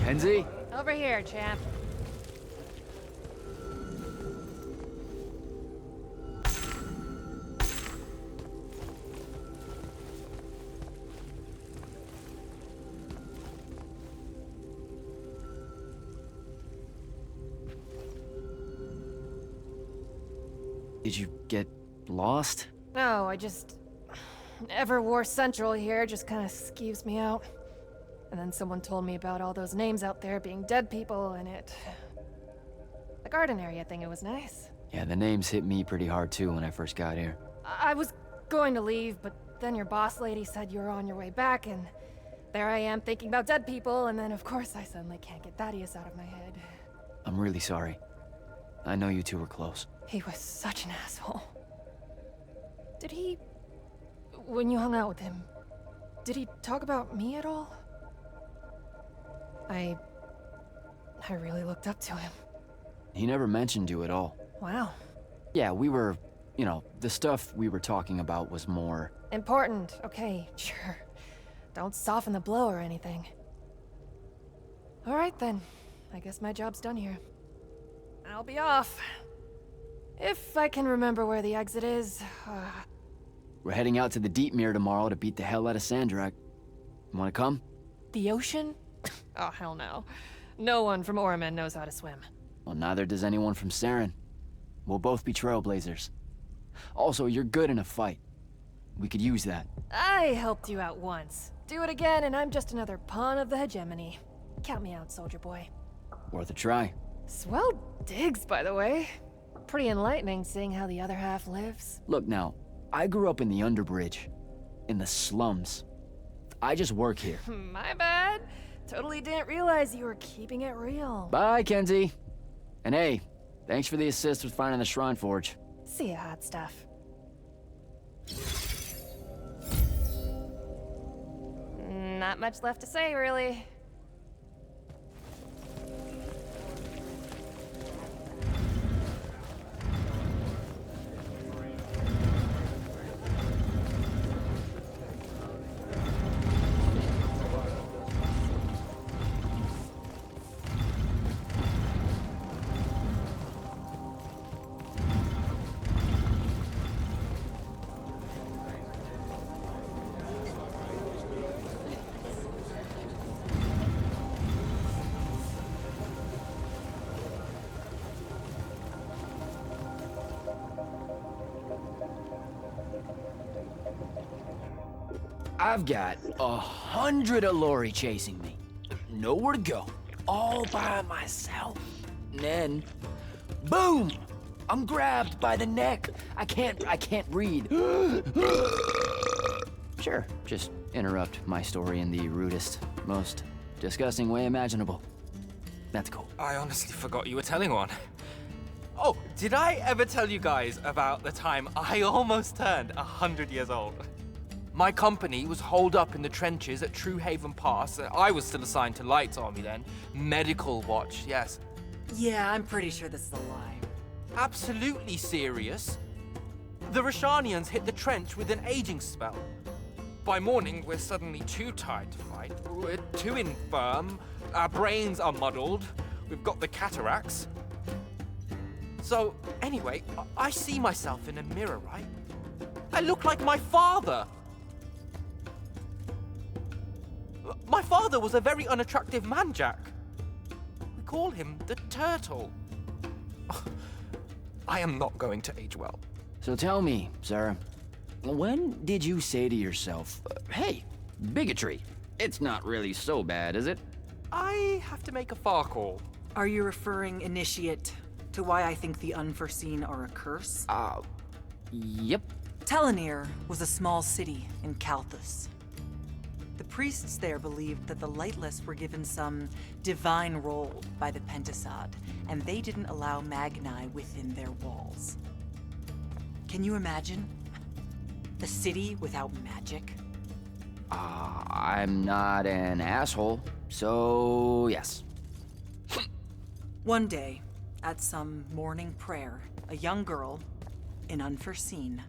Kenzie? Over here, champ. Did you get lost? No, I just... Everwar Central here just kind of skeeves me out. And then someone told me about all those names out there being dead people, and it... The garden area thing, it was nice. Yeah, the names hit me pretty hard too when I first got here. I was going to leave, but then your boss lady said you were on your way back, and there I am thinking about dead people, and then of course I suddenly can't get Thaddeus out of my head. I'm really sorry. I know you two were close. He was such an asshole. Did he... When you hung out with him, did he talk about me at all? I really looked up to him. He never mentioned you at all. Wow. Yeah, we were, you know, the stuff we were talking about was more... Important, okay, sure. Don't soften the blow or anything. Alright then, I guess my job's done here. I'll be off. If I can remember where the exit is. We're heading out to the Deep Mirror tomorrow to beat the hell out of Sandrak. You wanna come? The ocean? Oh, hell no. No one from Orman knows how to swim. Well, neither does anyone from Saren. We'll both be trailblazers. Also, you're good in a fight. We could use that. I helped you out once. Do it again and I'm just another pawn of the hegemony. Count me out, soldier boy. Worth a try. Swell digs, by the way. Pretty enlightening seeing how the other half lives. Look now, I grew up in the Underbridge. In the slums. I just work here. My bad. Totally didn't realize you were keeping it real. Bye, Kenzie. And hey, thanks for the assist with finding the Shrine Forge. See ya, hot stuff. Not much left to say, really. I've got 100 Allori chasing me. Nowhere to go. All by myself. And then, boom! I'm grabbed by the neck. I can't breathe. Sure, just interrupt my story in the rudest, most disgusting way imaginable. That's cool. I honestly forgot you were telling one. Oh, did I ever tell you guys about the time I almost turned 100 years old? My company was holed up in the trenches at True Haven Pass. I was still assigned to Light's army then. Medical watch, yes. Yeah, I'm pretty sure this is a lie. Absolutely serious. The Rashanians hit the trench with an aging spell. By morning, we're suddenly too tired to fight. We're too infirm. Our brains are muddled. We've got the cataracts. So, anyway, I see myself in a mirror, right? I look like my father. My father was a very unattractive man, Jack. We call him the Turtle. I am not going to age well. So tell me, Sarah, when did you say to yourself, hey, bigotry, it's not really so bad, is it? I have to make a far call. Are you referring, Initiate, to why I think the unforeseen are a curse? Yep. Telenir was a small city in Kalthus. The priests there believed that the Lightless were given some divine role by the Pentasod, and they didn't allow Magni within their walls. Can you imagine? A city without magic? I'm not an asshole, so yes. One day, at some morning prayer, a young girl, in unforeseen,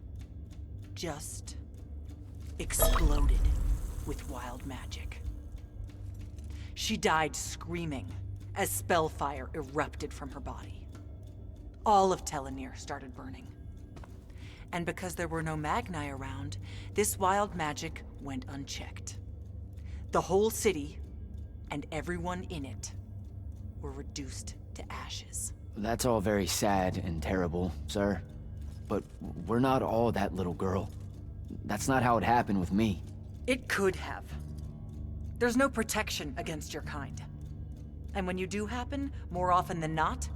just exploded with wild magic. She died screaming as spellfire erupted from her body. All of Telenir started burning. And because there were no Magni around, this wild magic went unchecked. The whole city, and everyone in it, were reduced to ashes. That's all very sad and terrible, sir. But we're not all that little girl. That's not how it happened with me. It could have. There's no protection against your kind. And when you do happen, more often than not,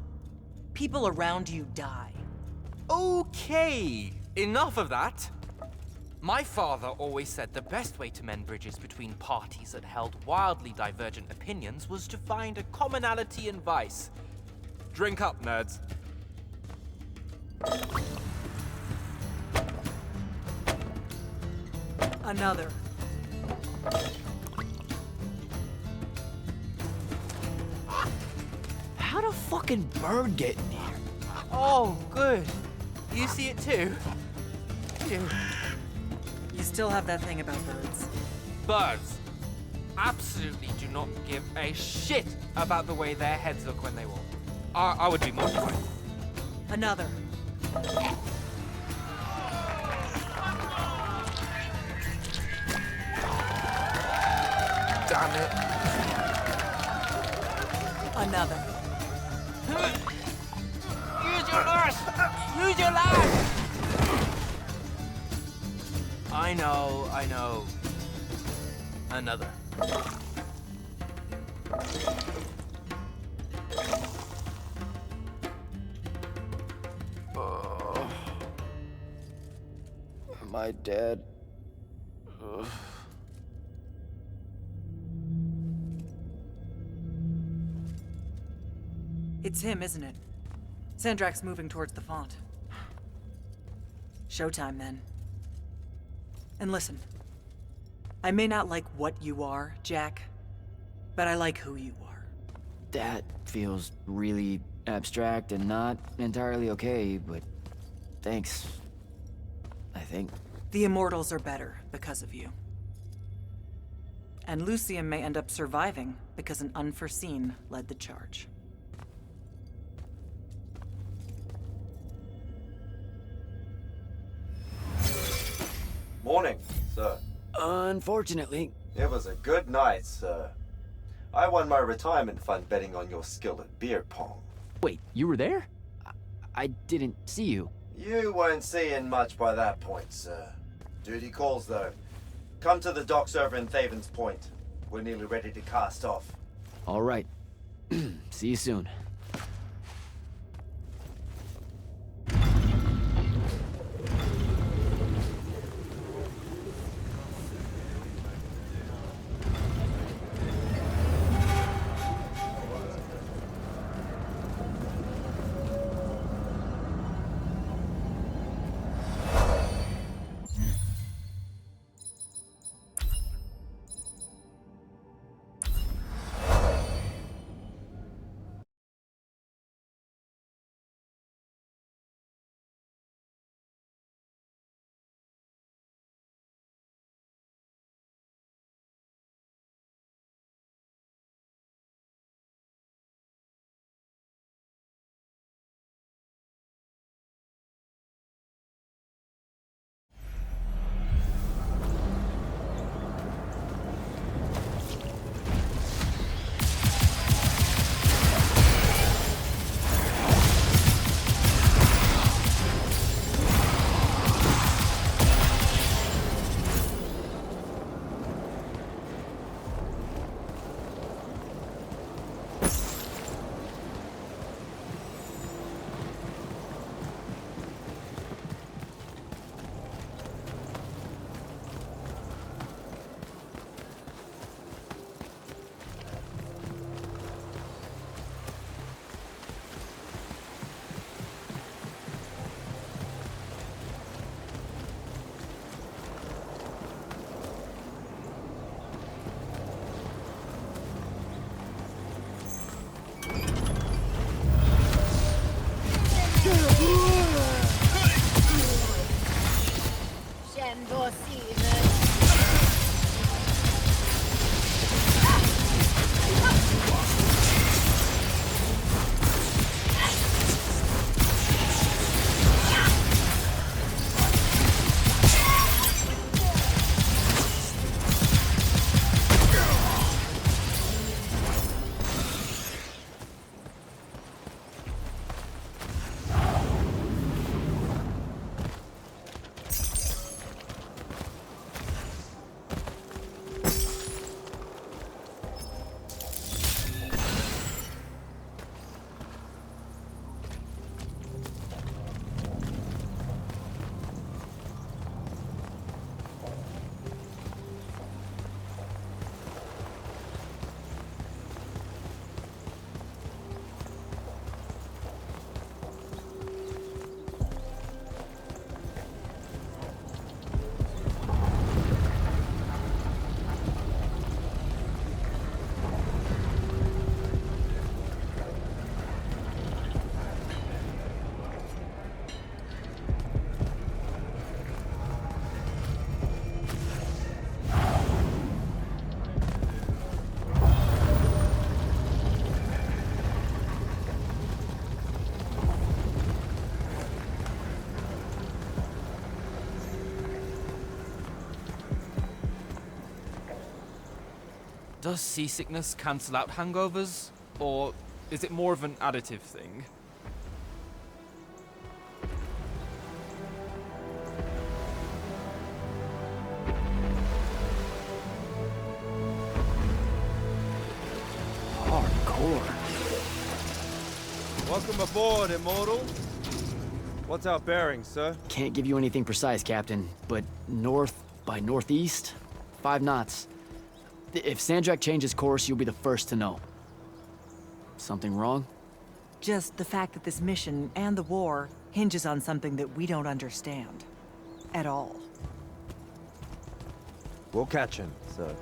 people around you die. Okay, enough of that. My father always said the best way to mend bridges between parties that held wildly divergent opinions was to find a commonality in vice. Drink up, nerds. Another. How'd a fucking bird get in here? Oh, good. You see it too? Ew. You still have that thing about birds. Birds absolutely do not give a shit about the way their heads look when they walk. I would be mortified. Another. Damn it. Another. Use your lash! Use your lash! I know. Another. Am I dead? Ugh. It's him, isn't it? Sandrak's moving towards the font. Showtime, then. And listen, I may not like what you are, Jack, but I like who you are. That feels really abstract and not entirely okay, but thanks. I think. The Immortals are better because of you. And Lucium may end up surviving because an unforeseen led the charge. Morning, sir. Unfortunately, It was a good night, sir. I won my retirement fund betting on your skill at beer pong. wait, you were there? I didn't see you. You weren't seeing much by that point, sir. Duty calls, though. Come to the docks over in Thaven's Point. We're nearly ready to cast off. All right. See you soon. Does seasickness cancel out hangovers? Or is it more of an additive thing? Hardcore. Welcome aboard, Immortals. What's our bearing, sir? Can't give you anything precise, Captain, but north by northeast, 5 knots. If Sandrak changes course, you'll be the first to know. Something wrong? Just the fact that this mission and the war hinges on something that we don't understand. At all. We'll catch him, sir.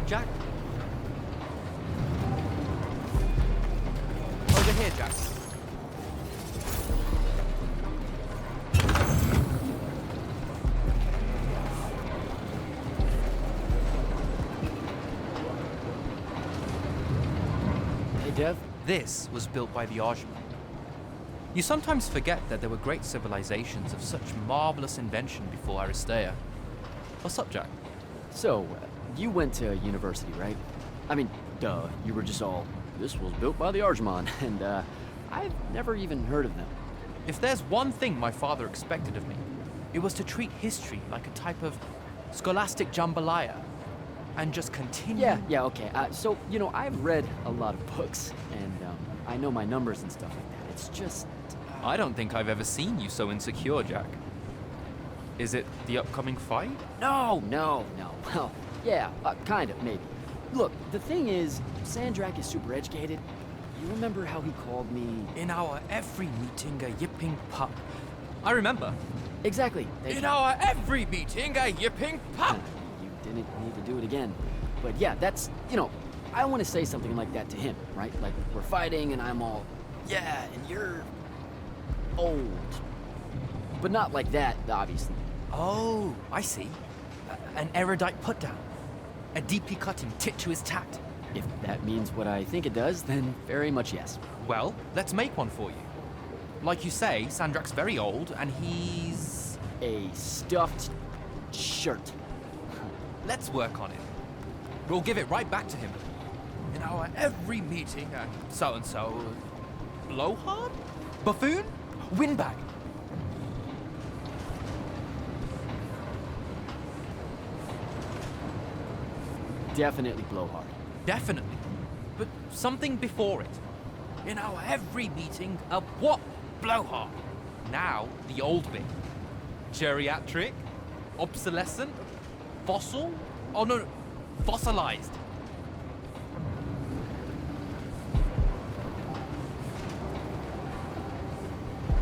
Jack? Over here, Jack. Hey, Dev? This was built by the Ajman. You sometimes forget that there were great civilizations of such marvelous invention before Aristea. What's up, Jack? So, you went to university, right? I mean, duh, you were just all, this was built by the Ajman, and I've never even heard of them. If there's one thing my father expected of me, it was to treat history like a type of scholastic jambalaya, and just continue. Yeah, okay. So, you know, I've read a lot of books, and I know my numbers and stuff like that. It's just... I don't think I've ever seen you so insecure, Jack. Is it the upcoming fight? No. Well, yeah, kind of, maybe. Look, the thing is, Sandrak is super educated. You remember how he called me... In our every meeting, a yipping pup. I remember. Exactly. In our every meeting, a yipping pup! You didn't need to do it again. But yeah, that's, you know, I want to say something like that to him, right? Like, we're fighting and I'm all, yeah, and you're old. But not like that, obviously. Oh, I see. An erudite put-down. A deeply cutting tit to his tat. If that means what I think it does, then very much yes. Well, let's make one for you. Like you say, Sandrak's very old, and he's... A stuffed shirt. Let's work on it. We'll give it right back to him. In our every meeting, so-and-so... Blowhard? Buffoon? Windbag? Definitely blowhard. Definitely. But something before it. In our every meeting, a what? Blowhard. Now, the old bit. Geriatric? Obsolescent? Fossil? Oh no, fossilized.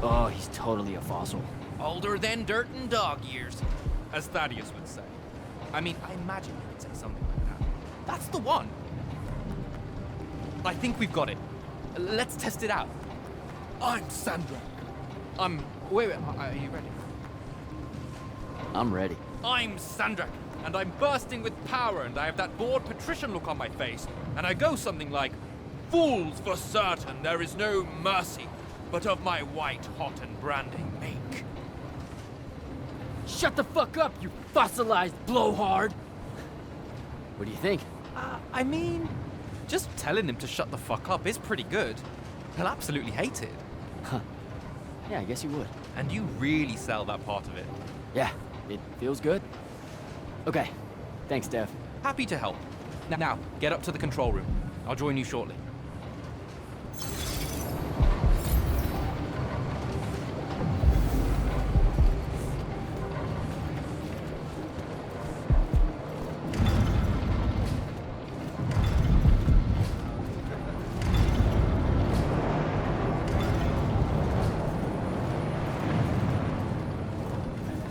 Oh, he's totally a fossil. Older than dirt and dog years, as Thaddeus would say. I mean, I imagine he would say something like that. That's the one. I think we've got it. Let's test it out. I'm Sandrak. Wait, are you ready? I'm ready. I'm Sandrak. and I'm bursting with power, and I have that bored patrician look on my face, and I go something like, "Fools for certain, there is no mercy, but of my white, hot, and branding make." Shut the fuck up, you fossilized blowhard! What do you think? I mean, just telling him to shut the fuck up is pretty good. He'll absolutely hate it. Yeah, I guess you would. And you really sell that part of it. Yeah, it feels good. Okay, thanks, Dev. Happy to help. Now, get up to the control room. I'll join you shortly.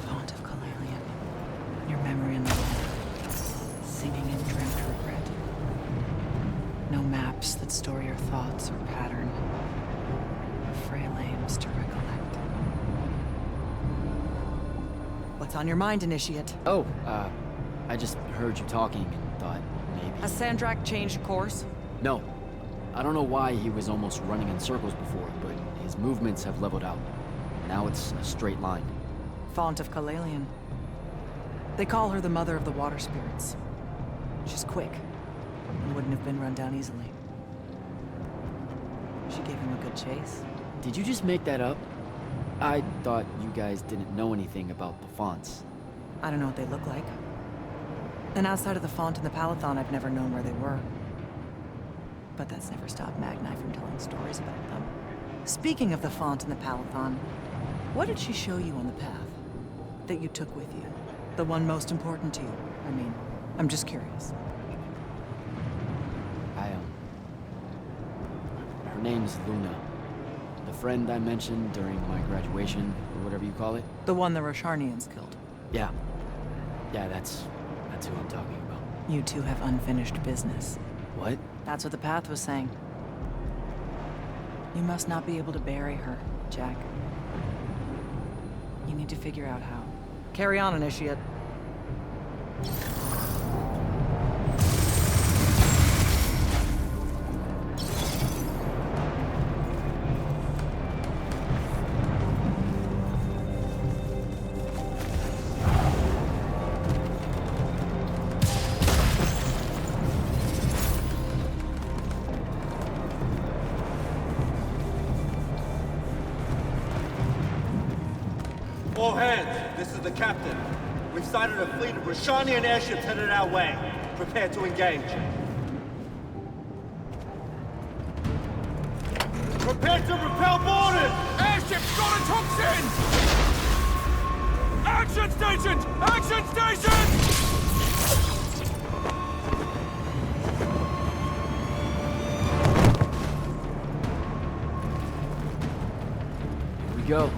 Font of Calalian, your memory in the water, singing in dreamt regret. No maps that store your thoughts or pattern, frail aims to recollect. What's on your mind, Initiate? Oh, I just heard you talking and thought maybe... Has Sandrak changed course? No. I don't know why he was almost running in circles before, but his movements have leveled out. Now it's a straight line. Font of Calalian. They call her the mother of the water spirits. She's quick, and wouldn't have been run down easily. She gave him a good chase. Did you just make that up? I thought you guys didn't know anything about the fonts. I don't know what they look like. And outside of the font and the Palathon, I've never known where they were. But that's never stopped Magni from telling stories about them. Speaking of the font and the Palathon, what did she show you on the path that you took with you? The one most important to you? I mean, I'm just curious. Her name's Luna. The friend I mentioned during my graduation, or whatever you call it. The one the Rosharnians killed. Yeah. Yeah, that's who I'm talking about. You two have unfinished business. What? That's what the path was saying. You must not be able to bury her, Jack. You need to figure out how. Carry on, Initiate. All hands, this is the captain. We've sighted a fleet of Roshanian airships headed our way. Prepare to engage. Prepare to repel boarders! Airships got its hooks in! Action stations! Action stations! Here we go.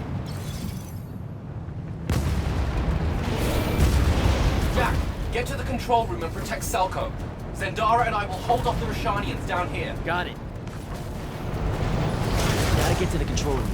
Jack, get to the control room and protect Selko. Zendara and I will hold off the Roshanians down here. Got it. Gotta get to the control room.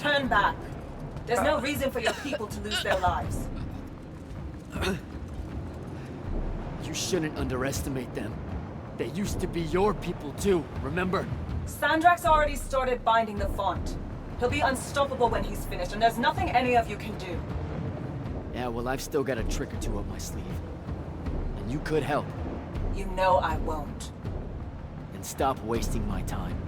Turn back. There's no reason for your people to lose their lives. You shouldn't underestimate them. They used to be your people too, remember? Sandrak's already started binding the font. He'll be unstoppable when he's finished, and there's nothing any of you can do. Yeah, well, I've still got a trick or two up my sleeve. And you could help. You know I won't. And stop wasting my time.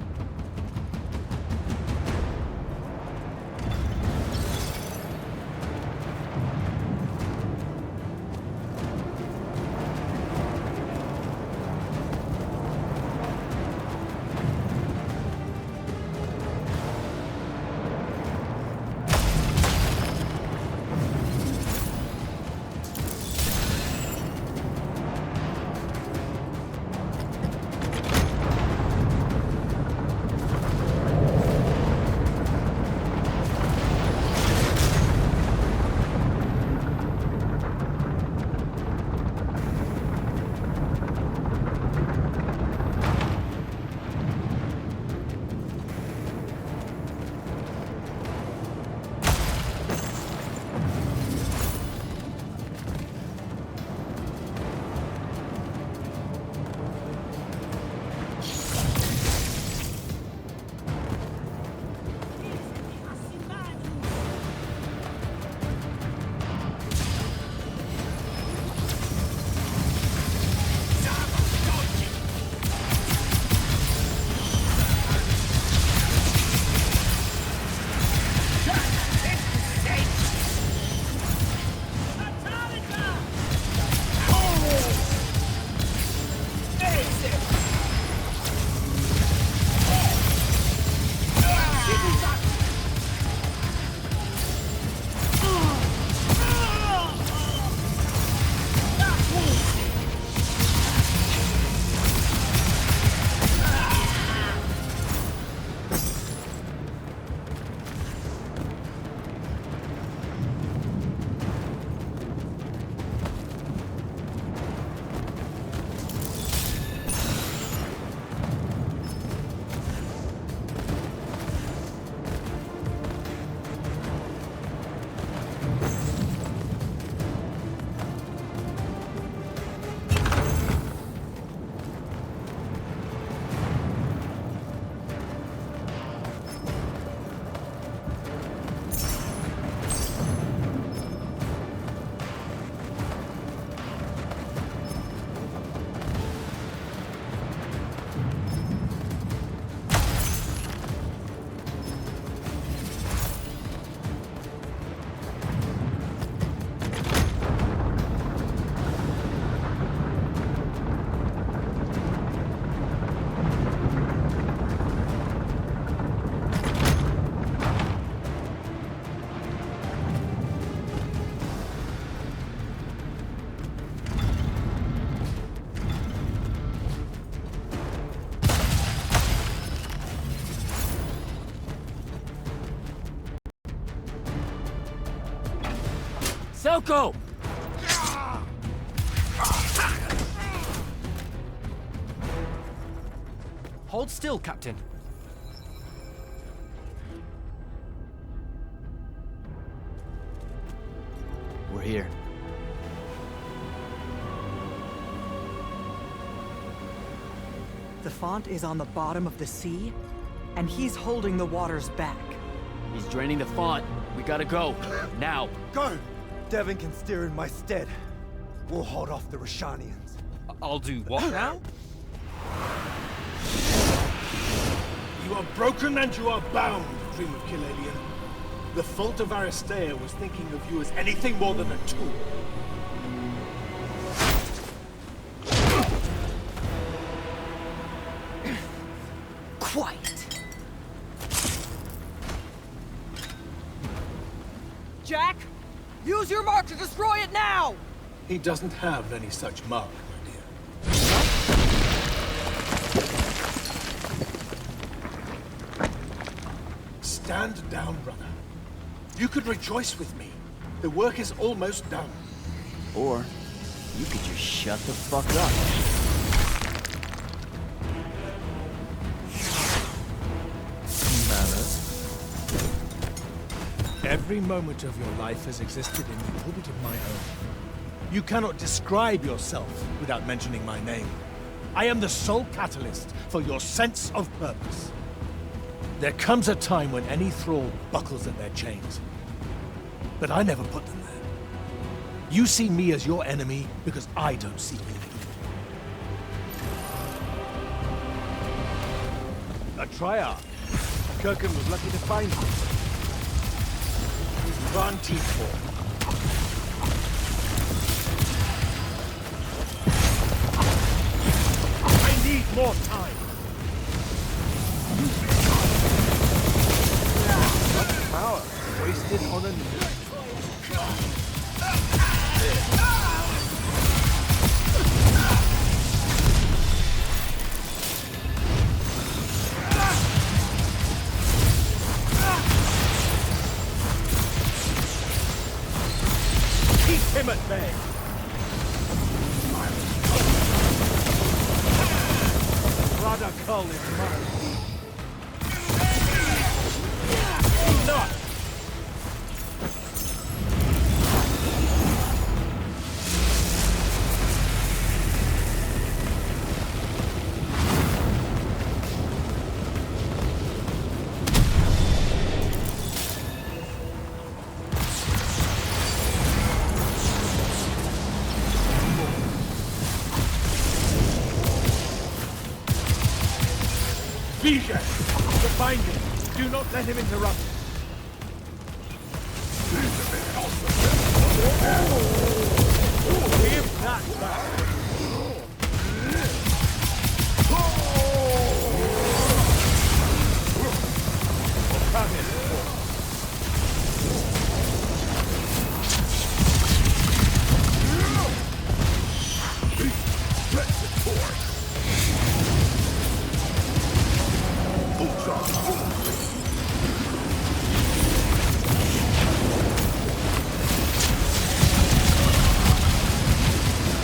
Selko! Hold still, Captain. We're here. The font is on the bottom of the sea, and he's holding the waters back. He's draining the font. We gotta go. Now. Go! Devin can steer in my stead. We'll hold off the Roshanians. I'll do what now? You are broken and you are bound, Dream of Kilalian. The fault of Aristea was thinking of you as anything more than a tool. Quiet. Jack, use your mark to destroy it now! He doesn't have any such mark, my dear. Stand down, brother. You could rejoice with me. The work is almost done. Or you could just shut the fuck up. Every moment of your life has existed in the orbit of my own. You cannot describe yourself without mentioning my name. I am the sole catalyst for your sense of purpose. There comes a time when any thrall buckles at their chains. But I never put them there. You see me as your enemy because I don't see you. A triarch. Kirkham was lucky to find you. Vantage form. I need more time. Much power wasted on a new. Keep him at bay. Brother Cull is mine. Not. Vision! To find him. Do not let him interrupt. Give that back. Come in.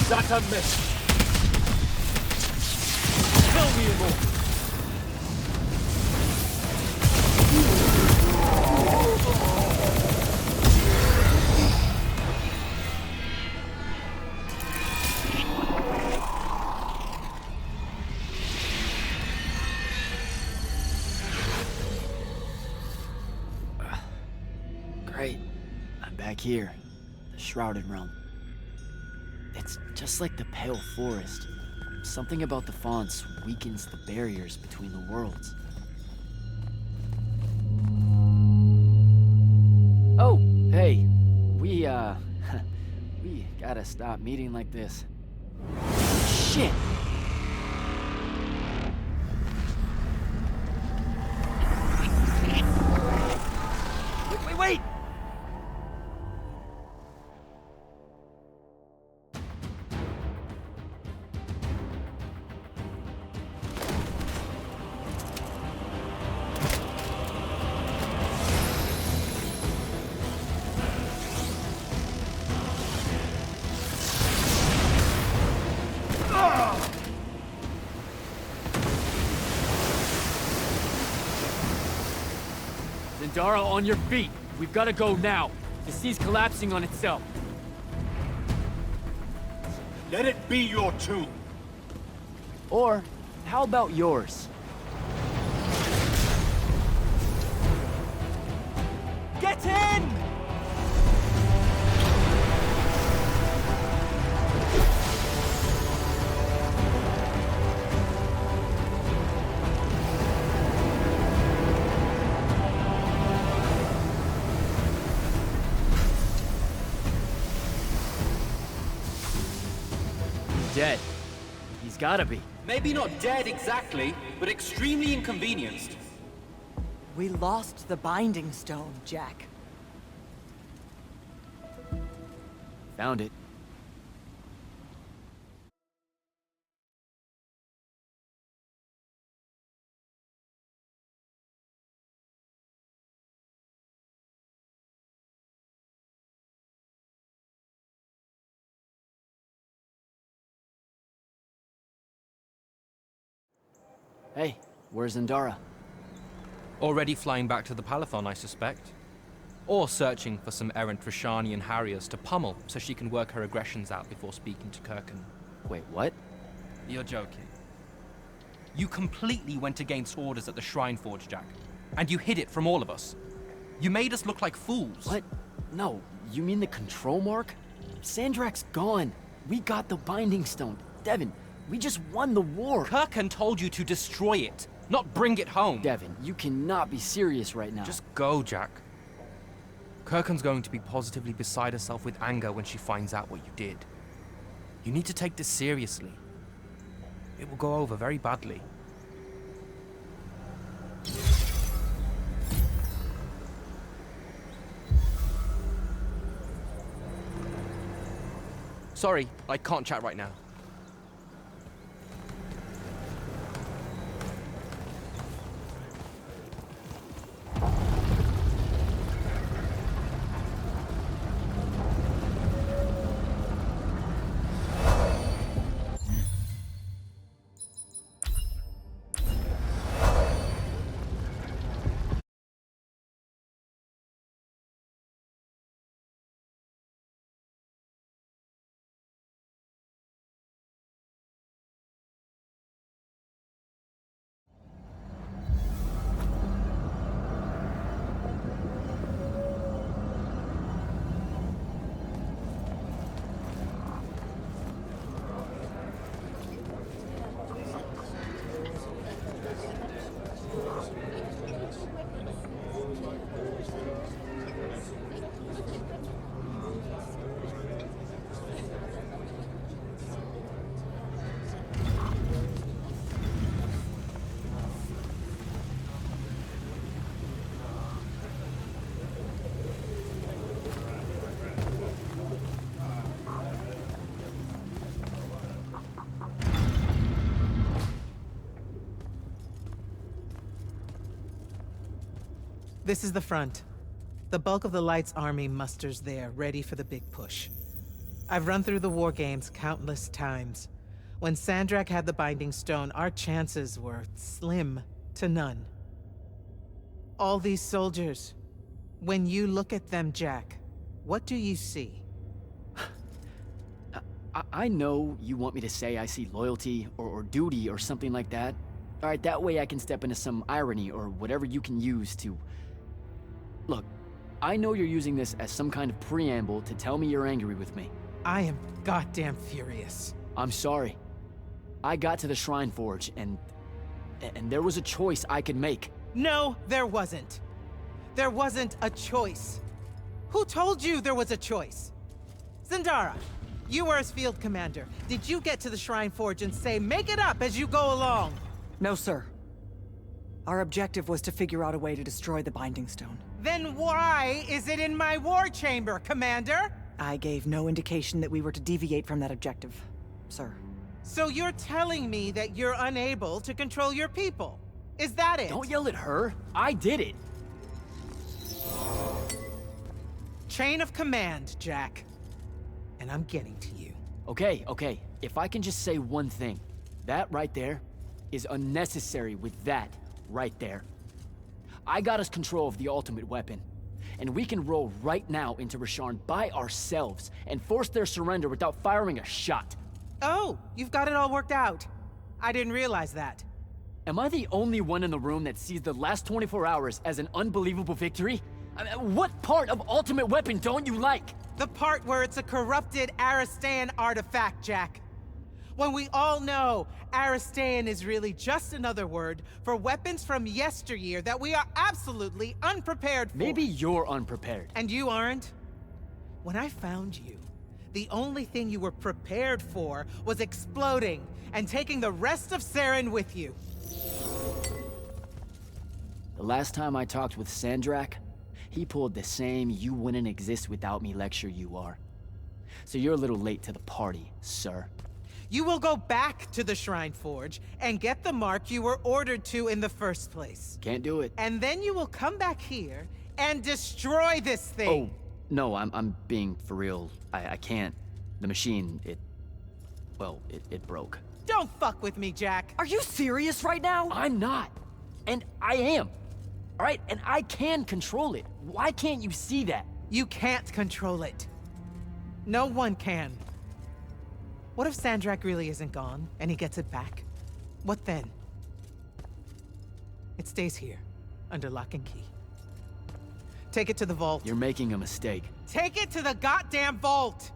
That's a miss. Kill the Immortal. Great. I'm back here. The Shrouded Realm. It's just like the Pale Forest. Something about the fonts weakens the barriers between the worlds. Oh, hey. We gotta stop meeting like this. Shit! Wait! Zendara, on your feet! We've got to go now! The sea's collapsing on itself. Let it be your tomb. Or, how about yours? Get in! Dead. He's gotta be. Maybe not dead exactly, but extremely inconvenienced. We lost the Binding Stone, Jack. Found it. Hey, where's Zendara? Already flying back to the Palathon, I suspect. Or searching for some errant Rashanian harriers to pummel so she can work her aggressions out before speaking to Kirken. Wait, what? You're joking. You completely went against orders at the Shrine Forge, Jack. And you hid it from all of us. You made us look like fools. What? No, you mean the control mark? Sandrak's gone. We got the Binding Stone. Devin, we just won the war. Kirken told you to destroy it, not bring it home. Devin, you cannot be serious right now. Just go, Jack. Kirken's going to be positively beside herself with anger when she finds out what you did. You need to take this seriously. It will go over very badly. Sorry, I can't chat right now. This is the front. The bulk of the Light's army musters there, ready for the big push. I've run through the war games countless times. When Sandrak had the Binding Stone, our chances were slim to none. All these soldiers, when you look at them, Jack, what do you see? I know you want me to say I see loyalty or duty or something like that. All right, that way I can step into some irony or whatever you can use to... Look, I know you're using this as some kind of preamble to tell me you're angry with me. I am goddamn furious. I'm sorry. I got to the Shrine Forge and there was a choice I could make. No, there wasn't. There wasn't a choice. Who told you there was a choice? Zendara, you were as field commander. Did you get to the Shrine Forge and say, make it up as you go along? No, sir. Our objective was to figure out a way to destroy the Binding Stone. Then why is it in my war chamber, Commander? I gave no indication that we were to deviate from that objective, sir. So you're telling me that you're unable to control your people? Is that it? Don't yell at her. I did it. Chain of command, Jack. And I'm getting to you. Okay. If I can just say one thing. That right there is unnecessary with that right there. I got us control of the ultimate weapon. And we can roll right now into Rasharn by ourselves and force their surrender without firing a shot. Oh, you've got it all worked out. I didn't realize that. Am I the only one in the room that sees the last 24 hours as an unbelievable victory? I mean, what part of Ultimate Weapon don't you like? The part where it's a corrupted Aristean artifact, Jack. When we all know Aristean is really just another word for weapons from yesteryear that we are absolutely unprepared for. Maybe you're unprepared. And you aren't? When I found you, the only thing you were prepared for was exploding and taking the rest of Saren with you. The last time I talked with Sandrak, he pulled the same "you wouldn't exist without me" lecture you are. So you're a little late to the party, sir. You will go back to the Shrine Forge and get the mark you were ordered to in the first place. Can't do it. And then you will come back here and destroy this thing. Oh, no, I'm being for real. I can't. The machine, it broke. Don't fuck with me, Jack. Are you serious right now? I'm not. And I am. All right, and I can control it. Why can't you see that? You can't control it. No one can. What if Sandrak really isn't gone, and he gets it back? What then? It stays here, under lock and key. Take it to the vault. You're making a mistake. Take it to the goddamn vault!